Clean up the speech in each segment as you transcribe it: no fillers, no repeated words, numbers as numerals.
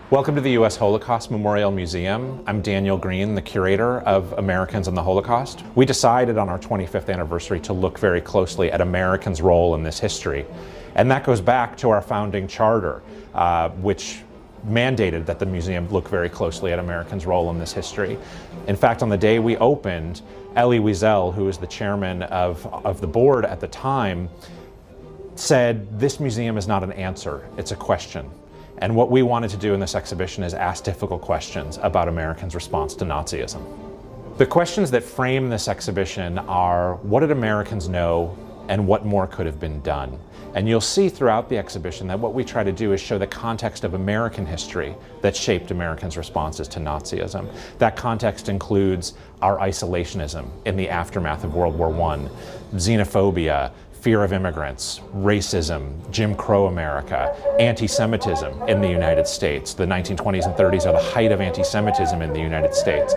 Welcome to the U.S. Holocaust Memorial Museum. I'm Daniel Greene, the curator of Americans and the Holocaust. We decided on our 25th anniversary to look very closely at Americans' role in this history. And that goes back to our founding charter, which mandated that the museum look very closely at Americans' role in this history. In fact, on the day we opened, Elie Wiesel, who was the chairman of the board at the time, said, "This museum is not an answer, it's a question." And what we wanted to do in this exhibition is ask difficult questions about Americans' response to Nazism. The questions that frame this exhibition are, what did Americans know and what more could have been done? And you'll see throughout the exhibition that what we try to do is show the context of American history that shaped Americans' responses to Nazism. That context includes our isolationism in the aftermath of World War I, xenophobia, fear of immigrants, racism, Jim Crow America, anti-Semitism in the United States. The 1920s and 30s are the height of anti-Semitism in the United States.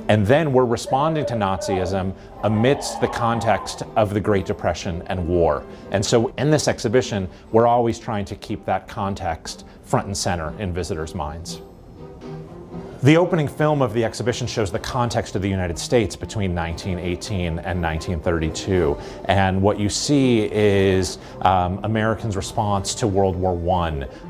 And then we're responding to Nazism amidst the context of the Great Depression and war. And so in this exhibition, we're always trying to keep that context front and center in visitors' minds. The opening film of the exhibition shows the context of the United States between 1918 and 1932. And what you see is Americans' response to World War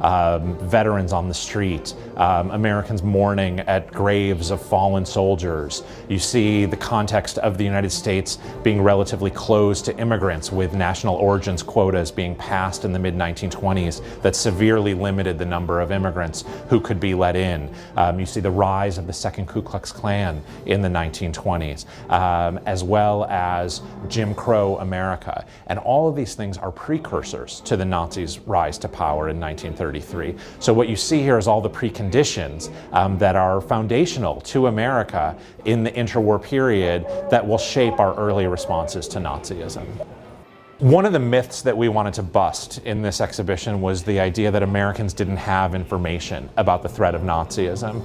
I, veterans on the street, Americans mourning at graves of fallen soldiers. You see the context of the United States being relatively closed to immigrants, with national origins quotas being passed in the mid-1920s that severely limited the number of immigrants who could be let in. You see the rise of the second Ku Klux Klan in the 1920s, as well as Jim Crow America. And all of these things are precursors to the Nazis' rise to power in 1933. So what you see here is all the preconditions that are foundational to America in the interwar period that will shape our early responses to Nazism. One of the myths that we wanted to bust in this exhibition was the idea that Americans didn't have information about the threat of Nazism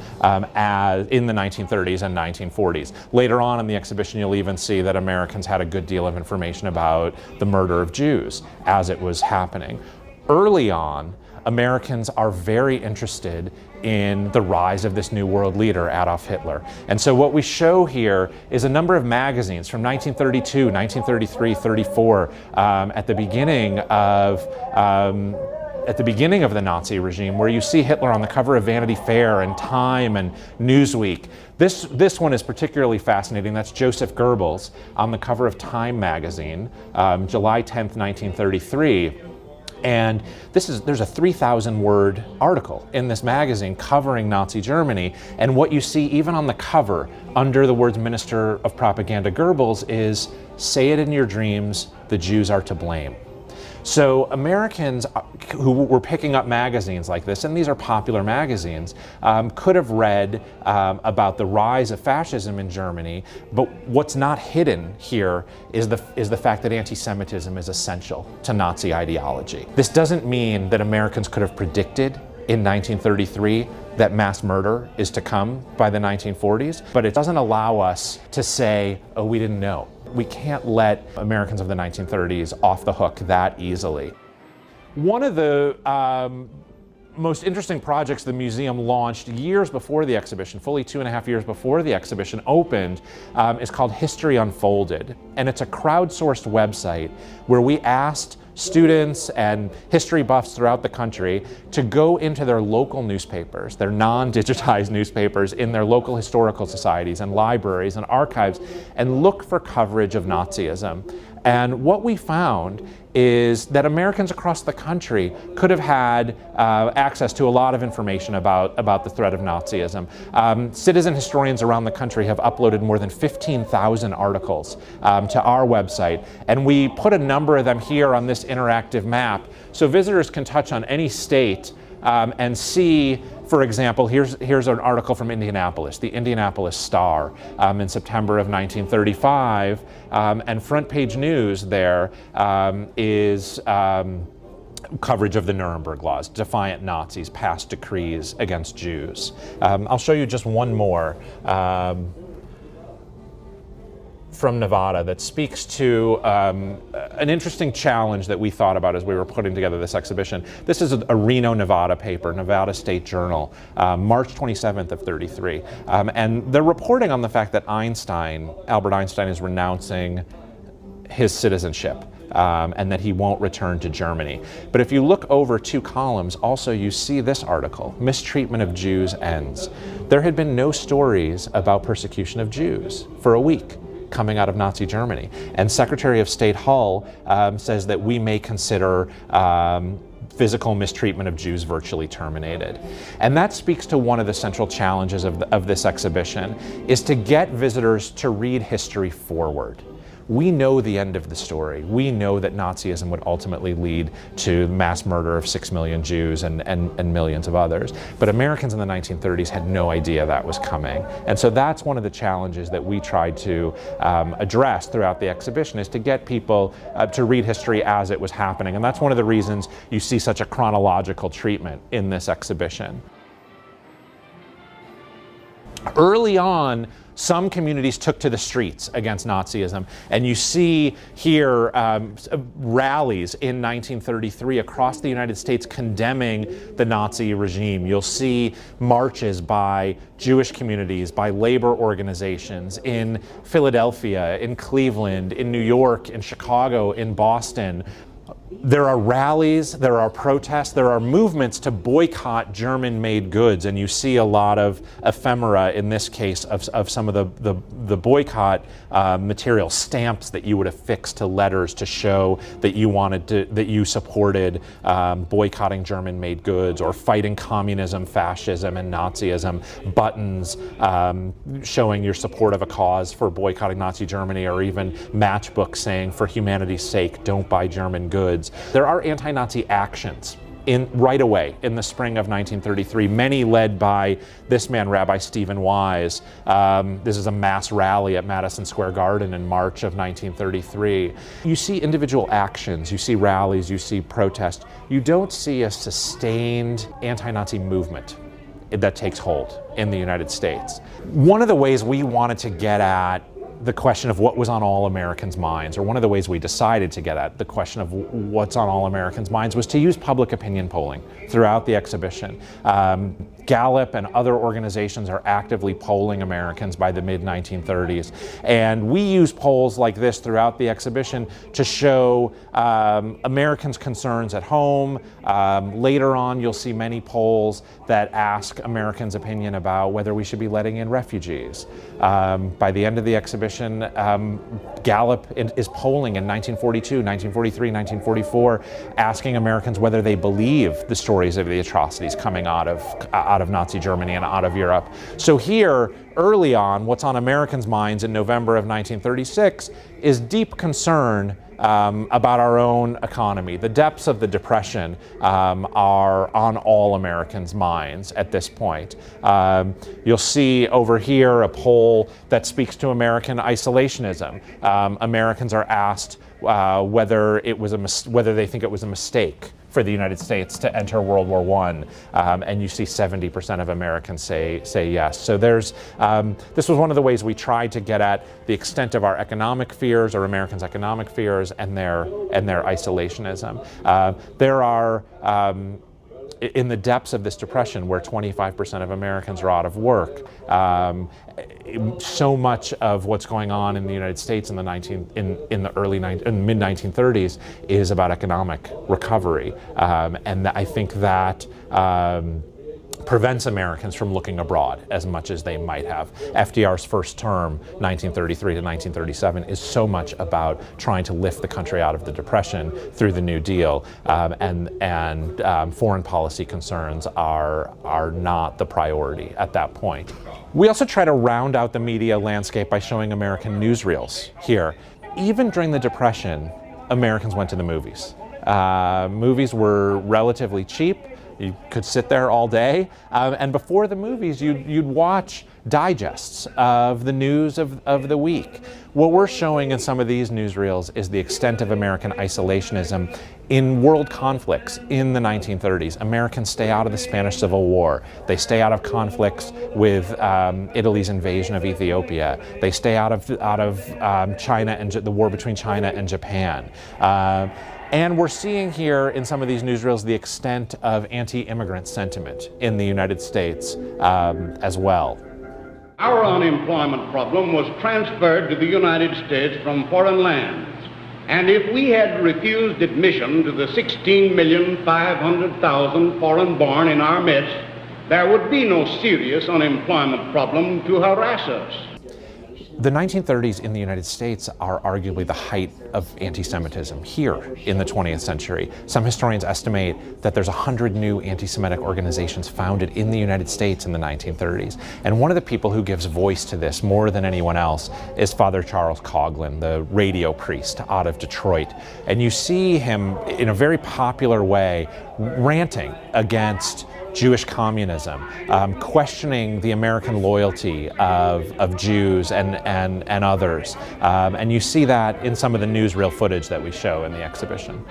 in the 1930s and 1940s. Later on in the exhibition, you'll even see that Americans had a good deal of information about the murder of Jews as it was happening. Early on, Americans are very interested in the rise of this new world leader, Adolf Hitler. And so what we show here is a number of magazines from 1932, 1933, 34, at the beginning of the Nazi regime, where you see Hitler on the cover of Vanity Fair and Time and Newsweek. This one is particularly fascinating. That's Joseph Goebbels on the cover of Time magazine, July 10th, 1933. And there's a 3,000-word article in this magazine covering Nazi Germany. And what you see even on the cover, under the words Minister of Propaganda Goebbels, is, "Say it in your dreams, the Jews are to blame." So Americans who were picking up magazines like this, and these are popular magazines, could have read about the rise of fascism in Germany, but what's not hidden here is the fact that anti-Semitism is essential to Nazi ideology. This doesn't mean that Americans could have predicted in 1933 that mass murder is to come by the 1940s, but it doesn't allow us to say, oh, we didn't know. We can't let Americans of the 1930s off the hook that easily. One of the most interesting projects the museum launched years before the exhibition, fully 2.5 years before the exhibition opened, is called History Unfolded. And it's a crowdsourced website where we asked students and history buffs throughout the country to go into their local newspapers, their non-digitized newspapers in their local historical societies and libraries and archives, and look for coverage of Nazism. And what we found is that Americans across the country could have had access to a lot of information about the threat of Nazism. Citizen historians around the country have uploaded more than 15,000 articles to our website, and we put a number of them here on this interactive map so visitors can touch on any state and see, for example, here's an article from Indianapolis, the Indianapolis Star, in September of 1935, and front page news there is coverage of the Nuremberg Laws, defiant Nazis, past decrees against Jews. I'll show you just one more. from Nevada that speaks to an interesting challenge that we thought about as we were putting together this exhibition. This is a Reno, Nevada paper, Nevada State Journal, March 27th of 33. And they're reporting on the fact that Albert Einstein is renouncing his citizenship. And that he won't return to Germany. But if you look over 2 columns, also you see this article, Mistreatment of Jews Ends. There had been no stories about persecution of Jews for a week coming out of Nazi Germany. And Secretary of State Hull says that we may consider physical mistreatment of Jews virtually terminated. And that speaks to one of the central challenges of this exhibition, is to get visitors to read history forward. We know the end of the story. We know that Nazism would ultimately lead to mass murder of 6 million Jews and millions of others. But Americans in the 1930s had no idea that was coming. And so that's one of the challenges that we tried to address throughout the exhibition, is to get people to read history as it was happening. And that's one of the reasons you see such a chronological treatment in this exhibition. Early on, some communities took to the streets against Nazism, and you see here rallies in 1933 across the United States condemning the Nazi regime. You'll see marches by Jewish communities, by labor organizations in Philadelphia, in Cleveland, in New York, in Chicago, in Boston. There are rallies, there are protests, there are movements to boycott German-made goods, and you see a lot of ephemera, in this case, of some of the boycott material, stamps that you would affix to letters to show that you supported boycotting German-made goods or fighting communism, fascism, and Nazism, buttons showing your support of a cause for boycotting Nazi Germany, or even matchbooks saying, "For humanity's sake, don't buy German goods." There are anti-Nazi actions right away in the spring of 1933, many led by this man, Rabbi Stephen Wise. This is a mass rally at Madison Square Garden in March of 1933. You see individual actions, you see rallies, you see protests. You don't see a sustained anti-Nazi movement that takes hold in the United States. One of the ways we wanted to get at the question of what was on all Americans' minds, or one of the ways we decided to get at the question of what's on all Americans' minds, was to use public opinion polling throughout the exhibition. Gallup and other organizations are actively polling Americans by the mid-1930s. And we use polls like this throughout the exhibition to show Americans' concerns at home. Later on, you'll see many polls that ask Americans' opinion about whether we should be letting in refugees. By the end of the exhibition, Gallup is polling in 1942, 1943, 1944, asking Americans whether they believe the stories of the atrocities coming out of Nazi Germany and out of Europe. So here, early on, what's on Americans' minds in November of 1936 is deep concern about our own economy. The depths of the Depression are on all Americans' minds at this point. You'll see over here a poll that speaks to American isolationism. Americans are asked whether they think it was a mistake for the United States to enter World War I, and you see 70% of Americans say yes. So this was one of the ways we tried to get at the extent of our economic fears, or Americans' economic fears, and their isolationism. There are in the depths of this depression, where 25% of Americans are out of work, so much of what's going on in the United States in the mid-1930s is about economic recovery, and I think that prevents Americans from looking abroad as much as they might have. FDR's first term, 1933 to 1937, is so much about trying to lift the country out of the Depression through the New Deal, and foreign policy concerns are not the priority at that point. We also try to round out the media landscape by showing American newsreels here. Even during the Depression, Americans went to the movies. Movies were relatively cheap. You could sit there all day, and before the movies, you'd watch digests of the news of the week. What we're showing in some of these newsreels is the extent of American isolationism in world conflicts in the 1930s. Americans stay out of the Spanish Civil War. They stay out of conflicts with Italy's invasion of Ethiopia. They stay out of China and the war between China and Japan. And we're seeing here in some of these newsreels the extent of anti-immigrant sentiment in the United States as well. Our unemployment problem was transferred to the United States from foreign lands. And if we had refused admission to the 16,500,000 foreign-born in our midst, there would be no serious unemployment problem to harass us. The 1930s in the United States are arguably the height of anti-Semitism here in the 20th century. Some historians estimate that there's 100 new anti-Semitic organizations founded in the United States in the 1930s. And one of the people who gives voice to this more than anyone else is Father Charles Coughlin, the radio priest out of Detroit. And you see him in a very popular way ranting against Jewish communism, questioning the American loyalty of Jews and others. And you see that in some of the newsreel footage that we show in the exhibition.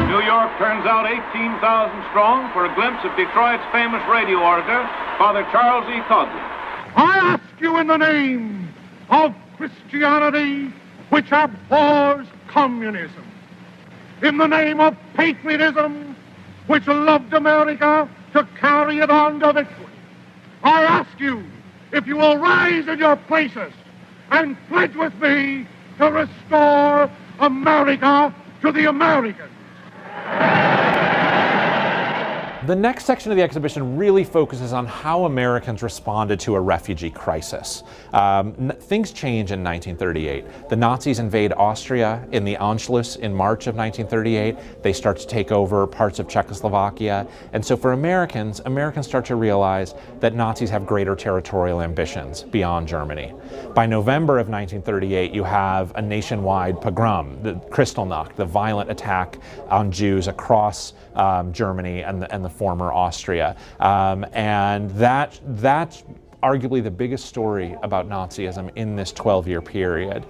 New York turns out 18,000 strong for a glimpse of Detroit's famous radio orator, Father Charles E. Coughlin. I ask you in the name of Christianity, which abhors communism, in the name of patriotism, which loved America to carry it on to victory, I ask you if you will rise in your places and pledge with me to restore America to the Americans. The next section of the exhibition really focuses on how Americans responded to a refugee crisis. Things change in 1938. The Nazis invade Austria in the Anschluss in March of 1938. They start to take over parts of Czechoslovakia. And so for Americans start to realize that Nazis have greater territorial ambitions beyond Germany. By November of 1938, you have a nationwide pogrom, the Kristallnacht, the violent attack on Jews across Germany and the former Austria. And that's arguably the biggest story about Nazism in this 12-year period.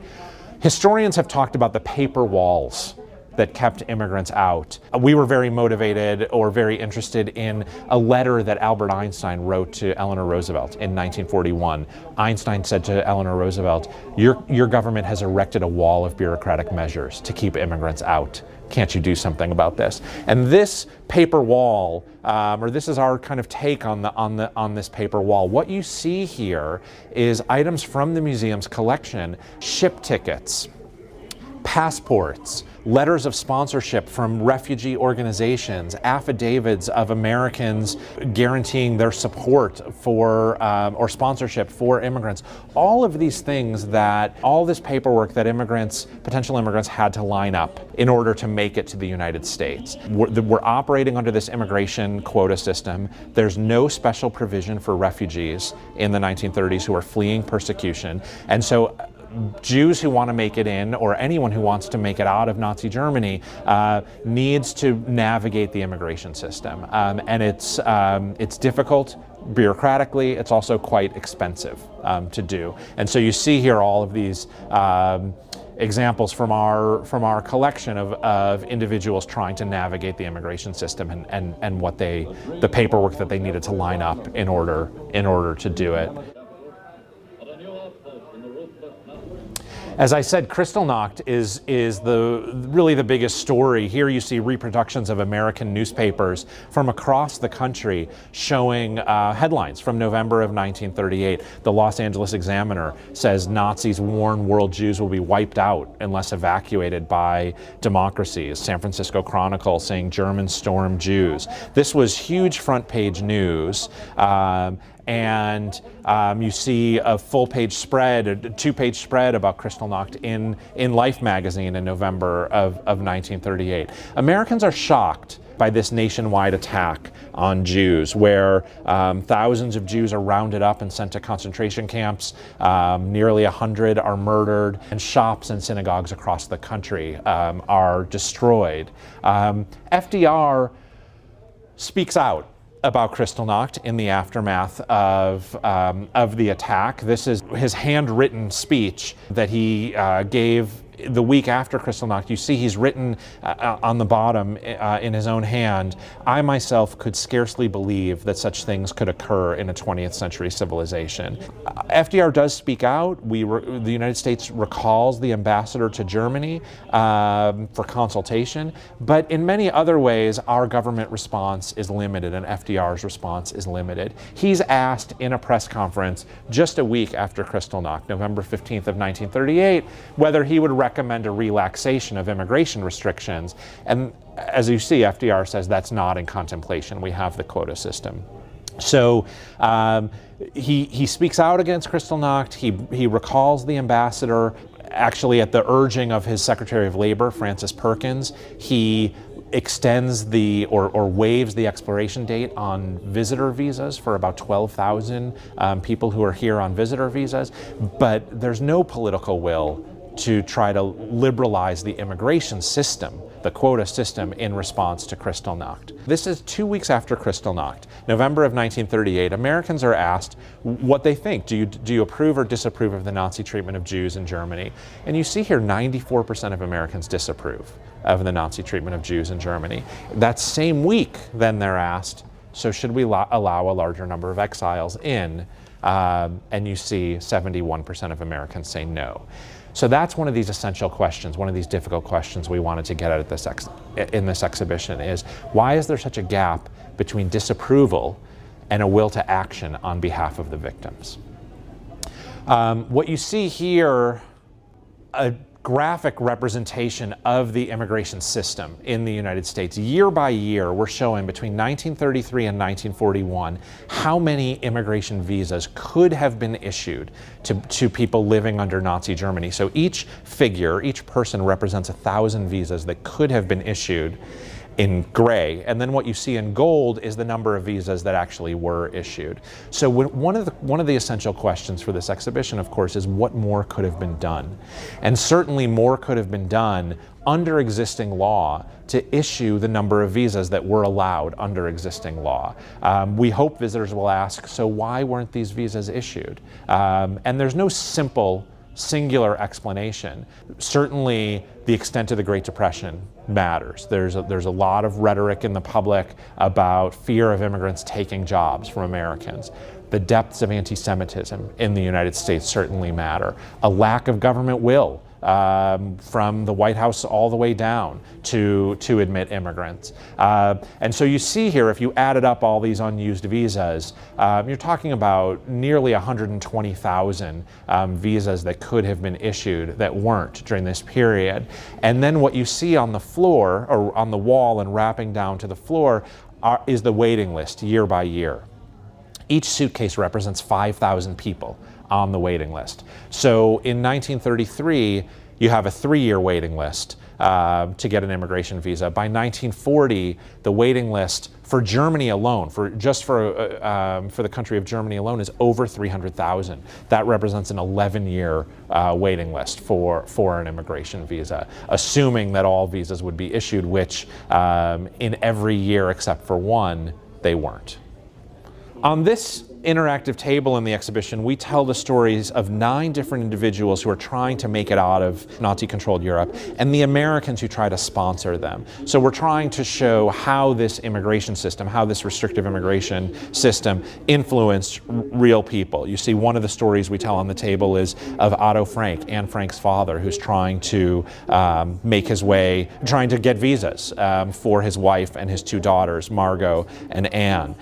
Historians have talked about the paper walls that kept immigrants out. We were very motivated or very interested in a letter that Albert Einstein wrote to Eleanor Roosevelt in 1941. Einstein said to Eleanor Roosevelt, your government has erected a wall of bureaucratic measures to keep immigrants out. Can't you do something about this? And this paper wall, or this is our kind of take on this paper wall. What you see here is items from the museum's collection: ship tickets, passports, letters of sponsorship from refugee organizations, affidavits of Americans guaranteeing their support for or sponsorship for immigrants. All of these things all this paperwork that potential immigrants had to line up in order to make it to the United States. We're operating under this immigration quota system. There's no special provision for refugees in the 1930s who are fleeing persecution. And so Jews who want to make it in, or anyone who wants to make it out of Nazi Germany, needs to navigate the immigration system. And it's difficult bureaucratically. It's also quite expensive to do. And so you see here all of these examples from our collection of individuals trying to navigate the immigration system and what the paperwork that they needed to line up in order to do it. As I said, Kristallnacht is really the biggest story. Here you see reproductions of American newspapers from across the country showing headlines from November of 1938. The Los Angeles Examiner says Nazis warn world Jews will be wiped out unless evacuated by democracies. San Francisco Chronicle saying Germans storm Jews. This was huge front page news. And you see a full-page spread, a two-page spread about Kristallnacht in Life magazine in November of 1938. Americans are shocked by this nationwide attack on Jews, where thousands of Jews are rounded up and sent to concentration camps, nearly 100 are murdered, and shops and synagogues across the country are destroyed. FDR speaks out about Kristallnacht in the aftermath of the attack. This is his handwritten speech that he gave the week after Kristallnacht. You see he's written on the bottom in his own hand, "I myself could scarcely believe that such things could occur in a 20th century civilization." FDR does speak out. The United States recalls the ambassador to Germany for consultation, but in many other ways our government response is limited and FDR's response is limited. He's asked in a press conference just a week after Kristallnacht, November 15th of 1938, whether he would recommend a relaxation of immigration restrictions. And as you see, FDR says that's not in contemplation. We have the quota system. So he speaks out against Kristallnacht. He recalls the ambassador. Actually, at the urging of his Secretary of Labor, Francis Perkins, he extends or waives the expiration date on visitor visas for about 12,000 people who are here on visitor visas. But there's no political will to try to liberalize the immigration system, the quota system, in response to Kristallnacht. This is 2 weeks after Kristallnacht, November of 1938. Americans are asked what they think. Do you approve or disapprove of the Nazi treatment of Jews in Germany? And you see here 94% of Americans disapprove of the Nazi treatment of Jews in Germany. That same week, then they're asked, so should we allow a larger number of exiles in? And you see 71% of Americans say no. So that's one of these essential questions, one of these difficult questions we wanted to get at in this exhibition is, why is there such a gap between disapproval and a will to action on behalf of the victims? What you see here, a graphic representation of the immigration system in the United States. Year by year, we're showing between 1933 and 1941 how many immigration visas could have been issued to people living under Nazi Germany. So each figure, each person represents 1,000 visas that could have been issued in gray, and then what you see in gold is the number of visas that actually were issued. So one of the essential questions for this exhibition, of course, is what more could have been done? And certainly more could have been done under existing law to issue the number of visas that were allowed under existing law. We hope visitors will ask, so why weren't these visas issued? And there's no simple singular explanation. Certainly the extent of the Great Depression matters. There's a lot of rhetoric in the public about fear of immigrants taking jobs from Americans. The depths of anti-Semitism in the United States certainly matter. A lack of government will from the White House all the way down to admit immigrants. And so you see here, if you added up all these unused visas, you're talking about nearly 120,000 visas that could have been issued that weren't during this period. And then what you see on the floor, or on the wall and wrapping down to the floor, is the waiting list year by year. Each suitcase represents 5,000 people on the waiting list. So in 1933, you have a 3-year waiting list to get an immigration visa. By 1940, the waiting list for Germany alone, for the country of Germany alone, is over 300,000. That represents an 11-year waiting list for an immigration visa, assuming that all visas would be issued, which in every year except for one, they weren't. On this interactive table in the exhibition, we tell the stories of 9 different individuals who are trying to make it out of Nazi-controlled Europe, and the Americans who try to sponsor them. So we're trying to show how this immigration system, how this restrictive immigration system influenced real people. You see, one of the stories we tell on the table is of Otto Frank, Anne Frank's father, who's trying to make his way, trying to get visas for his wife and his 2 daughters, Margot and Anne.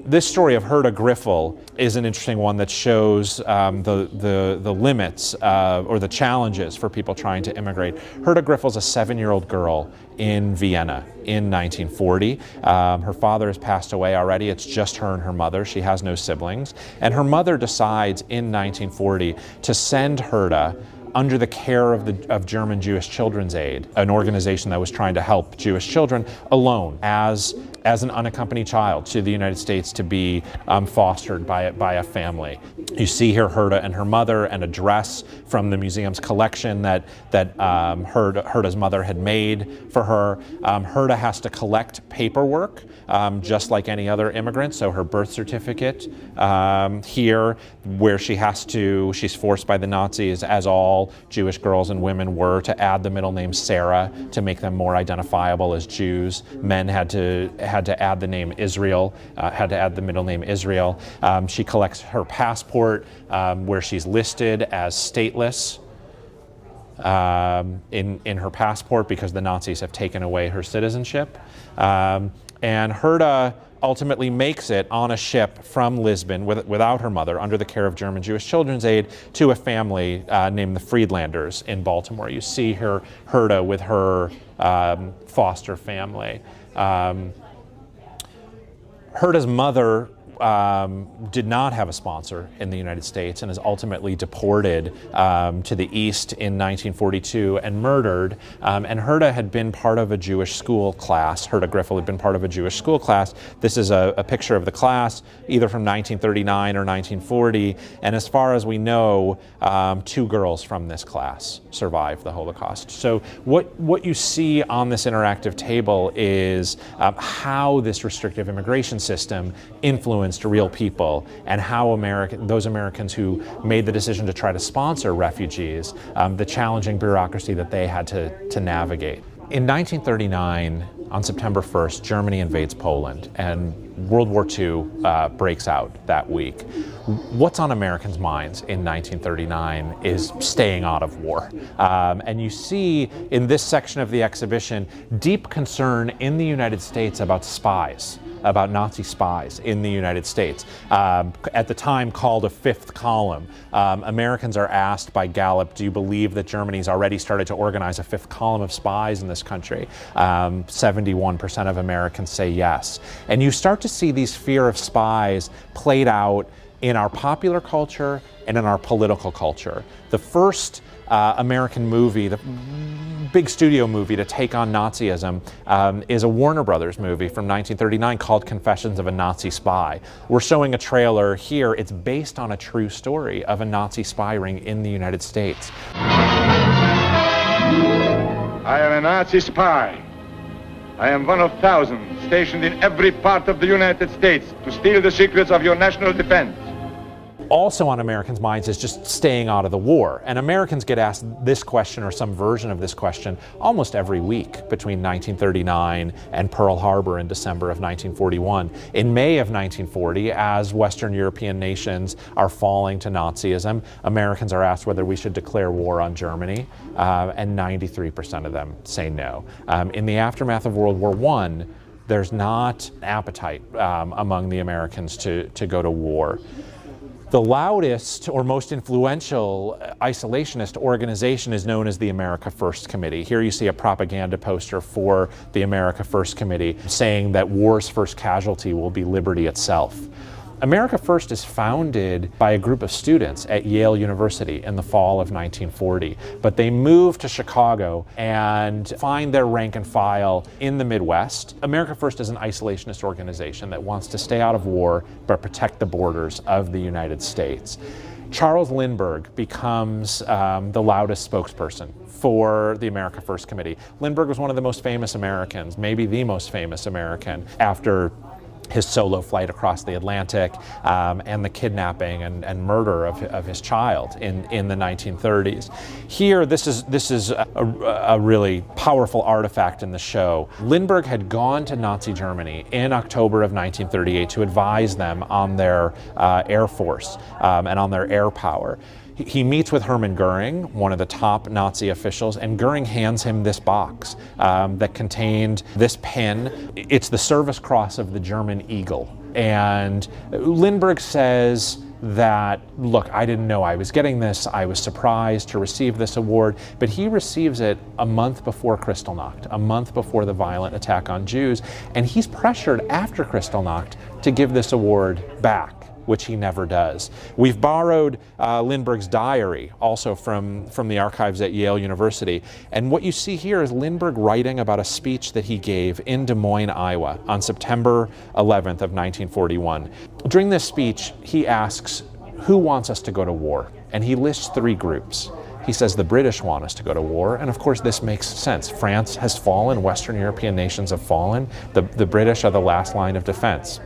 This story of Herta Griffel is an interesting one that shows the limits or the challenges for people trying to immigrate. Herta Griffel's a 7-year-old girl in Vienna in 1940. Her father has passed away already. It's just her and her mother. She has no siblings. And her mother decides in 1940 to send Herta under the care of German Jewish Children's Aid, an organization that was trying to help Jewish children, alone as an unaccompanied child to the United States to be fostered by a family. You see here Herta and her mother, and a dress from the museum's collection that Herta's mother had made for her. Herta has to collect paperwork just like any other immigrant, so her birth certificate here, where she's forced by the Nazis, as all Jewish girls and women were, to add the middle name Sarah to make them more identifiable as Jews. Men had to add the name Israel, had to add the middle name Israel. She collects her passport, where she's listed as stateless in her passport because the Nazis have taken away her citizenship. And Herta ultimately makes it on a ship from Lisbon without her mother, under the care of German Jewish Children's Aid, to a family named the Friedlanders in Baltimore. You see her Herta with her foster family. Herta's mother did not have a sponsor in the United States and is ultimately deported to the East in 1942 and murdered. And Herta had been part of a Jewish school class. Herta Griffel had been part of a Jewish school class. This is a picture of the class, either from 1939 or 1940. And as far as we know, 2 girls from this class survived the Holocaust. So what you see on this interactive table is how this restrictive immigration system influenced real people, and how those Americans who made the decision to try to sponsor refugees, the challenging bureaucracy that they had to navigate. In 1939, on September 1st, Germany invades Poland, and World War II breaks out that week. What's on Americans' minds in 1939 is staying out of war. And you see in this section of the exhibition deep concern in the United States about spies, about Nazi spies in the United States. At the time called a fifth column. Americans are asked by Gallup, do you believe that Germany's already started to organize a fifth column of spies in this country? 71% of Americans say yes. And you start to see these fear of spies played out in our popular culture and in our political culture. The first American movie, the big studio movie to take on Nazism, is a Warner Brothers movie from 1939 called Confessions of a Nazi Spy. We're showing a trailer here. It's based on a true story of a Nazi spy ring in the United States. I am a Nazi spy. I am one of thousands stationed in every part of the United States to steal the secrets of your national defense. Also on Americans' minds is just staying out of the war. And Americans get asked this question or some version of this question almost every week between 1939 and Pearl Harbor in December of 1941. In May of 1940, as Western European nations are falling to Nazism, Americans are asked whether we should declare war on Germany, and 93% of them say no. In the aftermath of World War I, there's not an appetite among the Americans to go to war. The loudest or most influential isolationist organization is known as the America First Committee. Here you see a propaganda poster for the America First Committee saying that war's first casualty will be liberty itself. America First is founded by a group of students at Yale University in the fall of 1940, but they move to Chicago and find their rank and file in the Midwest. America First is an isolationist organization that wants to stay out of war but protect the borders of the United States. Charles Lindbergh becomes the loudest spokesperson for the America First Committee. Lindbergh was one of the most famous Americans, maybe the most famous American, after his solo flight across the Atlantic and the kidnapping and murder of his child in the 1930s. Here, this is a really powerful artifact in the show. Lindbergh had gone to Nazi Germany in October of 1938 to advise them on their air force and on their air power. He meets with Hermann Goering, one of the top Nazi officials, and Goering hands him this box that contained this pin. It's the Service Cross of the German Eagle. And Lindbergh says that, look, I didn't know I was getting this. I was surprised to receive this award. But he receives it a month before Kristallnacht, a month before the violent attack on Jews. And he's pressured after Kristallnacht to give this award back which he never does. We've borrowed Lindbergh's diary, also from the archives at Yale University. And what you see here is Lindbergh writing about a speech that he gave in Des Moines, Iowa, on September 11th of 1941. During this speech, he asks, who wants us to go to war? And he lists three groups. He says the British want us to go to war, and of course this makes sense. France has fallen, Western European nations have fallen, the British are the last line of defense.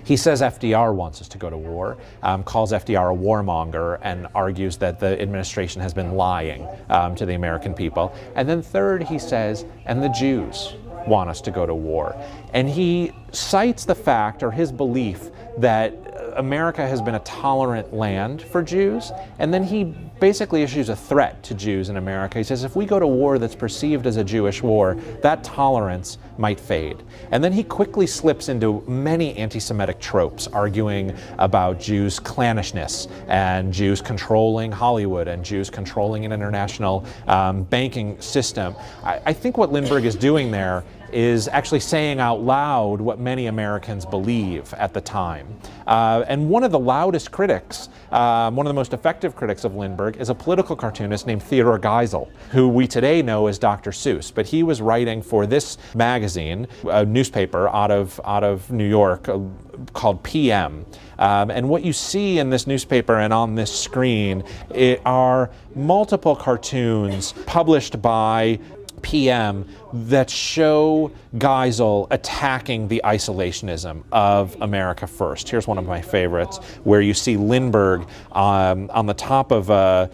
He says FDR wants us to go to war, calls FDR a warmonger, and argues that the administration has been lying to the American people. And then third, he says, and the Jews want us to go to war. And he cites the fact, or his belief, that America has been a tolerant land for Jews, and then he basically issues a threat to Jews in America. He says, if we go to war that's perceived as a Jewish war, that tolerance might fade. And then he quickly slips into many anti-Semitic tropes, arguing about Jews' clannishness, and Jews controlling Hollywood, and Jews controlling an international banking system. I think what Lindbergh is doing there is actually saying out loud what many Americans believe at the time. And one of the loudest critics, one of the most effective critics of Lindbergh, is a political cartoonist named Theodore Geisel, who we today know as Dr. Seuss. But he was writing for this magazine, a newspaper out of New York called PM. And what you see in this newspaper and on this screen are multiple cartoons published by PM that show Geisel attacking the isolationism of America First. Here's one of my favorites, where you see Lindbergh on the top of a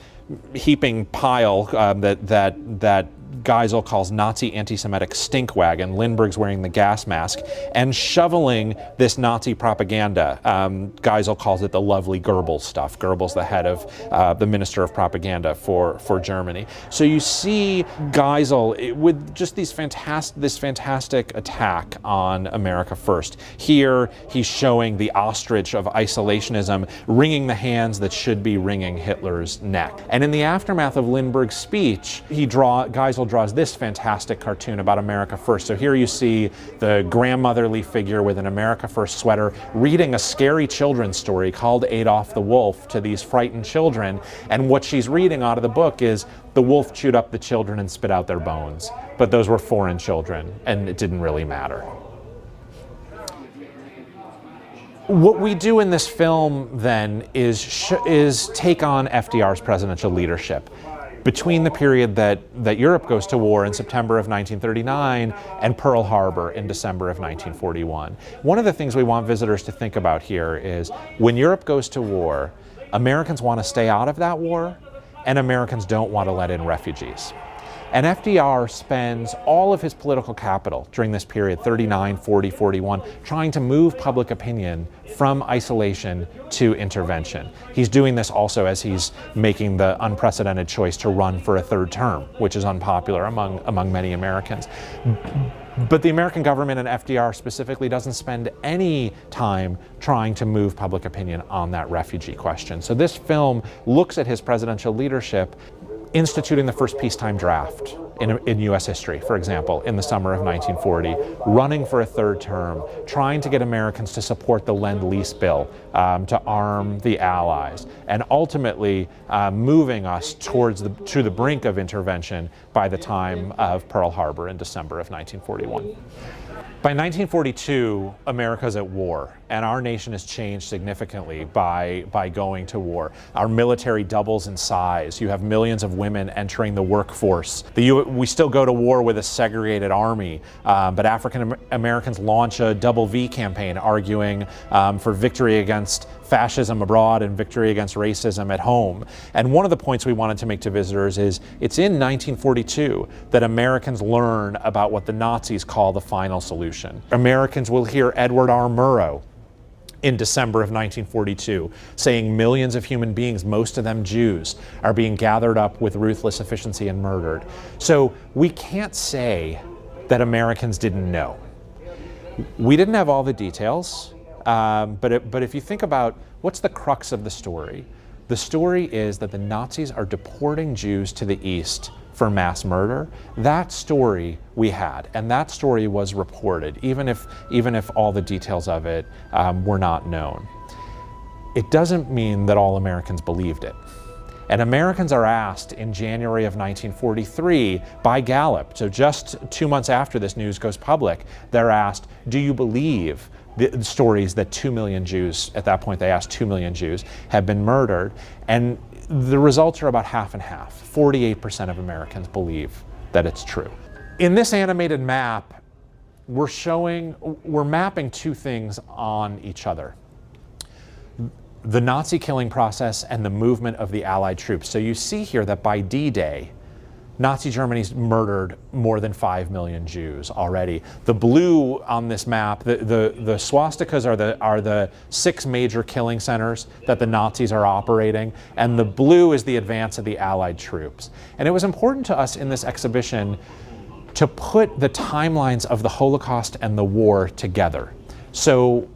heaping pile that Geisel calls Nazi anti-Semitic stink wagon. Lindbergh's wearing the gas mask and shoveling this Nazi propaganda. Geisel calls it the lovely Goebbels stuff. Goebbels, the head of the Minister of Propaganda for Germany. So you see Geisel with just this fantastic attack on America First. Here he's showing the ostrich of isolationism wringing the hands that should be wringing Hitler's neck. And in the aftermath of Lindbergh's speech, Geisel draws this fantastic cartoon about America First. So here you see the grandmotherly figure with an America First sweater reading a scary children's story called Adolf the Wolf to these frightened children. And what she's reading out of the book is the wolf chewed up the children and spit out their bones. But those were foreign children, and it didn't really matter. What we do in this film then is take on FDR's presidential leadership. Between the period that Europe goes to war in September of 1939 and Pearl Harbor in December of 1941. One of the things we want visitors to think about here is when Europe goes to war, Americans want to stay out of that war, and Americans don't want to let in refugees. And FDR spends all of his political capital during this period, 39, 40, 41, trying to move public opinion from isolation to intervention. He's doing this also as he's making the unprecedented choice to run for a third term, which is unpopular among many Americans. But the American government, and FDR specifically, doesn't spend any time trying to move public opinion on that refugee question. So this film looks at his presidential leadership, instituting the first peacetime draft in U.S. history, for example, in the summer of 1940, running for a third term, trying to get Americans to support the Lend-Lease bill to arm the Allies, and ultimately moving us to the brink of intervention by the time of Pearl Harbor in December of 1941. By 1942, America's at war, and our nation has changed significantly by going to war. Our military doubles in size. You have millions of women entering the workforce. We still go to war with a segregated army, but African Americans launch a double V campaign arguing for victory against fascism abroad and victory against racism at home. And one of the points we wanted to make to visitors is it's in 1942 that Americans learn about what the Nazis call the final solution. Americans will hear Edward R. Murrow in December of 1942 saying millions of human beings, most of them Jews, are being gathered up with ruthless efficiency and murdered. So we can't say that Americans didn't know. We didn't have all the details. But if you think about what's the crux of the story is that the Nazis are deporting Jews to the East for mass murder. That story we had, and that story was reported, even if all the details of it were not known. it doesn't mean that all Americans believed it. And Americans are asked in January of 1943 by Gallup, so just 2 months after this news goes public, they're asked, do you believe the stories that 2 million Jews, at that point they asked 2 million Jews, have been murdered? And the results are about half and half. 48% of Americans believe that it's true. In this animated map, we're mapping two things on each other: the Nazi killing process and the movement of the Allied troops. So you see here that by D-Day, Nazi Germany's murdered more than 5 million Jews already. The blue on this map, the swastikas are the 6 major killing centers that the Nazis are operating, and the blue is the advance of the Allied troops. And it was important to us in this exhibition to put the timelines of the Holocaust and the war together. So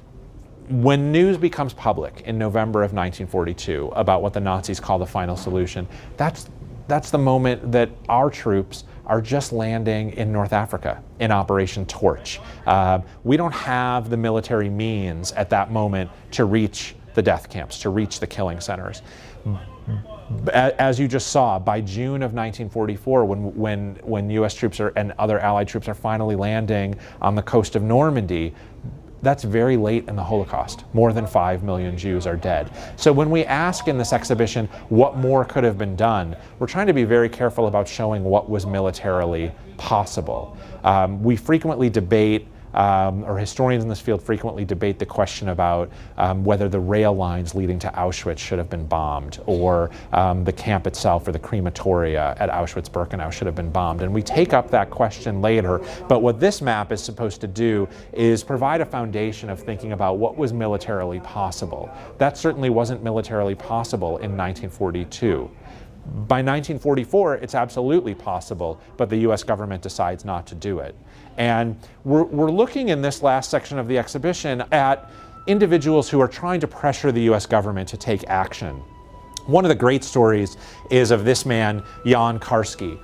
when news becomes public in November of 1942 about what the Nazis call the final solution, that's the moment that our troops are just landing in North Africa in Operation Torch. We don't have the military means at that moment to reach the death camps, to reach the killing centers. As you just saw, by June of 1944, when U.S. troops and other Allied troops are finally landing on the coast of Normandy, that's very late in the Holocaust. More than 5 million Jews are dead. So when we ask in this exhibition what more could have been done, we're trying to be very careful about showing what was militarily possible. We frequently debate, or historians in this field frequently debate the question about whether the rail lines leading to Auschwitz should have been bombed, or the camp itself or the crematoria at Auschwitz-Birkenau should have been bombed. And we take up that question later, but what this map is supposed to do is provide a foundation of thinking about what was militarily possible. That certainly wasn't militarily possible in 1942. By 1944, it's absolutely possible, but the US government decides not to do it. And we're looking in this last section of the exhibition at individuals who are trying to pressure the US government to take action. One of the great stories is of this man, Jan Karski,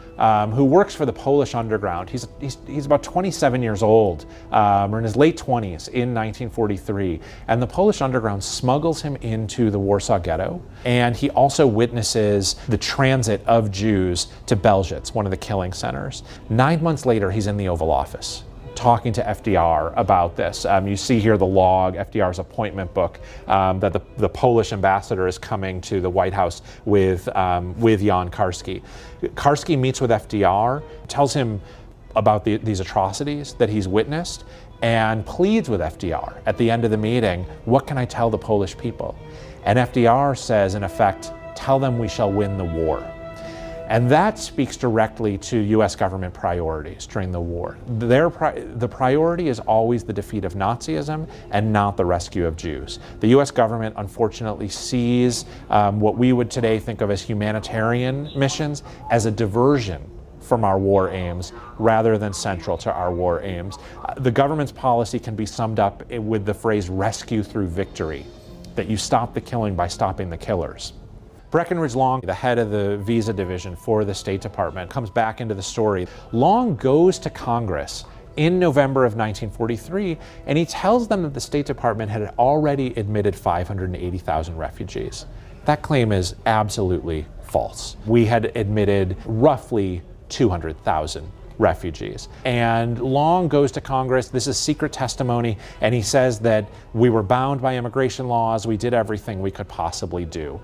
who works for the Polish underground. He's about 27 years old, or in his late 20s in 1943. And the Polish underground smuggles him into the Warsaw Ghetto. And he also witnesses the transit of Jews to Belzec, one of the killing centers. 9 months later, he's in the Oval Office, talking to FDR about this. You see here the log, FDR's appointment book, that the Polish ambassador is coming to the White House with Jan Karski. Karski meets with FDR, tells him about these atrocities that he's witnessed, and pleads with FDR at the end of the meeting, what can I tell the Polish people? And FDR says, in effect, tell them we shall win the war. And that speaks directly to US government priorities during the war. The priority is always the defeat of Nazism and not the rescue of Jews. The US government unfortunately sees what we would today think of as humanitarian missions as a diversion from our war aims rather than central to our war aims. The government's policy can be summed up with the phrase rescue through victory, that you stop the killing by stopping the killers. Breckinridge Long, the head of the visa division for the State Department, comes back into the story. Long goes to Congress in November of 1943, and he tells them that the State Department had already admitted 580,000 refugees. That claim is absolutely false. We had admitted roughly 200,000 refugees. And Long goes to Congress, this is secret testimony, and he says that we were bound by immigration laws, we did everything we could possibly do.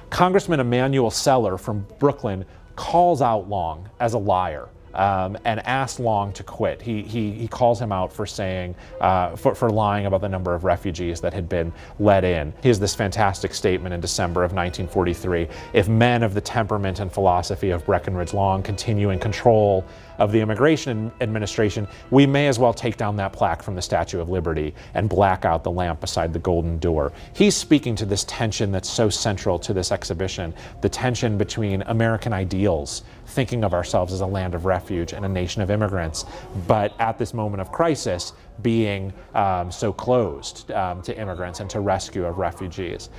Congressman Emanuel Seller from Brooklyn calls out Long as a liar and asks Long to quit. He calls him out for saying, for lying about the number of refugees that had been let in. He has this fantastic statement in December of 1943, if men of the temperament and philosophy of Breckinridge Long continue in control of the Immigration Administration, we may as well take down that plaque from the Statue of Liberty and black out the lamp beside the golden door. He's speaking to this tension that's so central to this exhibition, the tension between American ideals, thinking of ourselves as a land of refuge and a nation of immigrants, but at this moment of crisis, being so closed to immigrants and to rescue of refugees.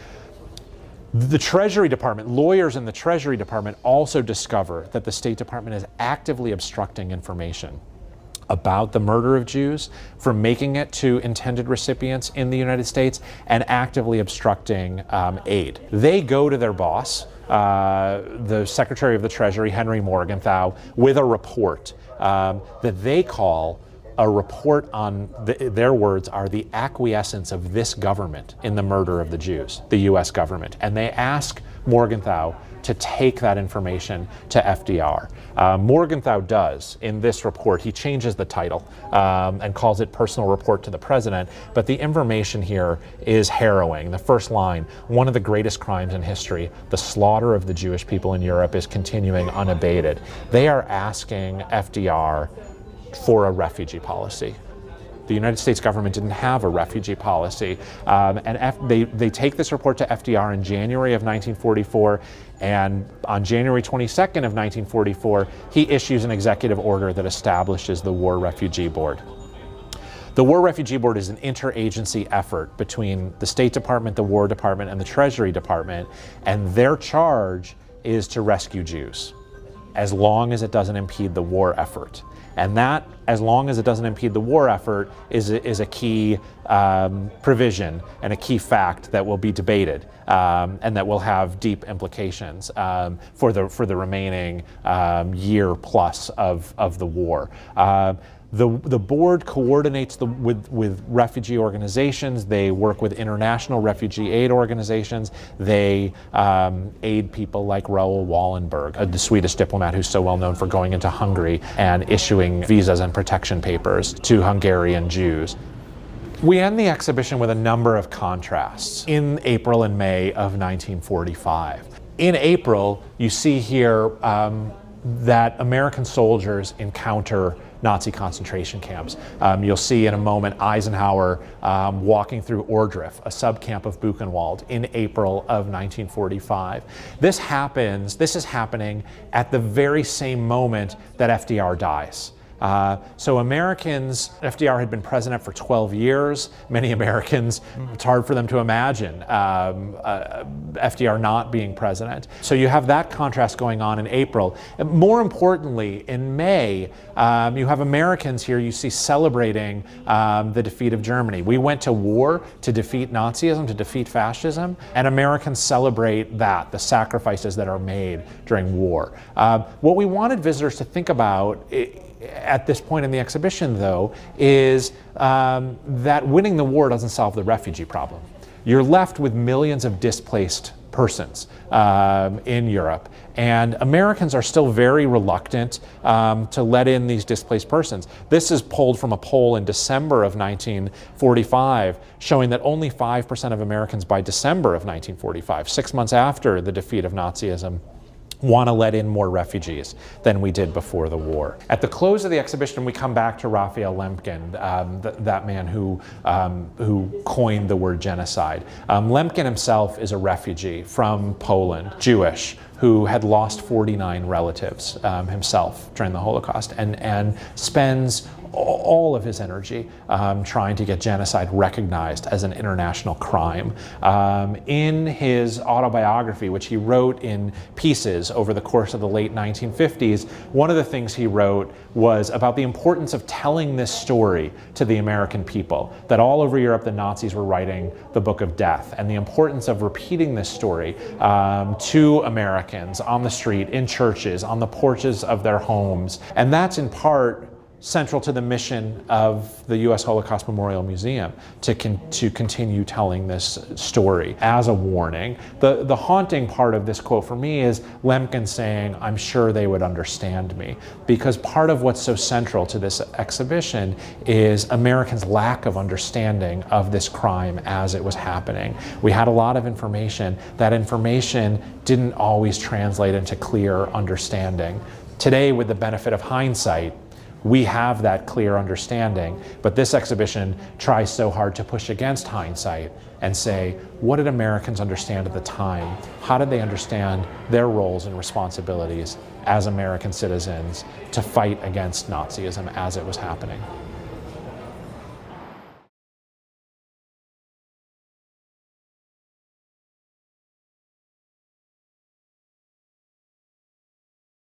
The Treasury Department, lawyers in the Treasury Department also discover that the State Department is actively obstructing information about the murder of Jews from making it to intended recipients in the United States and actively obstructing aid. They go to their boss, the Secretary of the Treasury, Henry Morgenthau, with a report that they call a report on, their words are, the acquiescence of this government in the murder of the Jews, the US government. And they ask Morgenthau to take that information to FDR. Morgenthau does in this report. He changes the title and calls it Personal Report to the President, but the information here is harrowing. The first line, one of the greatest crimes in history, the slaughter of the Jewish people in Europe is continuing unabated. They are asking FDR for a refugee policy. The United States government didn't have a refugee policy. They take this report to FDR in January of 1944, and on January 22nd of 1944, he issues an executive order that establishes the War Refugee Board. The War Refugee Board is an interagency effort between the State Department, the War Department, and the Treasury Department, and their charge is to rescue Jews, as long as it doesn't impede the war effort. And that, as long as it doesn't impede the war effort, is a key provision and a key fact that will be debated and that will have deep implications for the remaining year plus of the war. The board coordinates with refugee organizations. They work with international refugee aid organizations. They aid people like Raoul Wallenberg, the Swedish diplomat who's so well known for going into Hungary and issuing visas and protection papers to Hungarian Jews. We end the exhibition with a number of contrasts in April and May of 1945. In April, you see here that American soldiers encounter Nazi concentration camps. You'll see in a moment Eisenhower walking through Ohrdruf, a subcamp of Buchenwald, in April of 1945. This is happening at the very same moment that FDR dies. So Americans, FDR had been president for 12 years. Many Americans, it's hard for them to imagine FDR not being president. So you have that contrast going on in April. More importantly, in May, you have Americans here you see celebrating the defeat of Germany. We went to war to defeat Nazism, to defeat fascism, and Americans celebrate that, the sacrifices that are made during war. What we wanted visitors to think about at this point in the exhibition, though, is that winning the war doesn't solve the refugee problem. You're left with millions of displaced persons in Europe, and Americans are still very reluctant to let in these displaced persons. This is pulled from a poll in December of 1945, showing that only 5% of Americans by December of 1945, 6 months after the defeat of Nazism, want to let in more refugees than we did before the war. At the close of the exhibition, we come back to Raphael Lemkin, that man who coined the word genocide. Lemkin himself is a refugee from Poland, Jewish, who had lost 49 relatives himself during the Holocaust, and spends all of his energy trying to get genocide recognized as an international crime. In his autobiography, which he wrote in pieces over the course of the late 1950s, one of the things he wrote was about the importance of telling this story to the American people, that all over Europe the Nazis were writing the Book of Death, and the importance of repeating this story to Americans on the street, in churches, on the porches of their homes. And that's in part central to the mission of the U.S. Holocaust Memorial Museum, to continue telling this story as a warning. The haunting part of this quote for me is Lemkin saying, "I'm sure they would understand me," because part of what's so central to this exhibition is Americans' lack of understanding of this crime as it was happening. We had a lot of information. That information didn't always translate into clear understanding. Today, with the benefit of hindsight, we have that clear understanding, but this exhibition tries so hard to push against hindsight and say, what did Americans understand at the time? How did they understand their roles and responsibilities as American citizens to fight against Nazism as it was happening?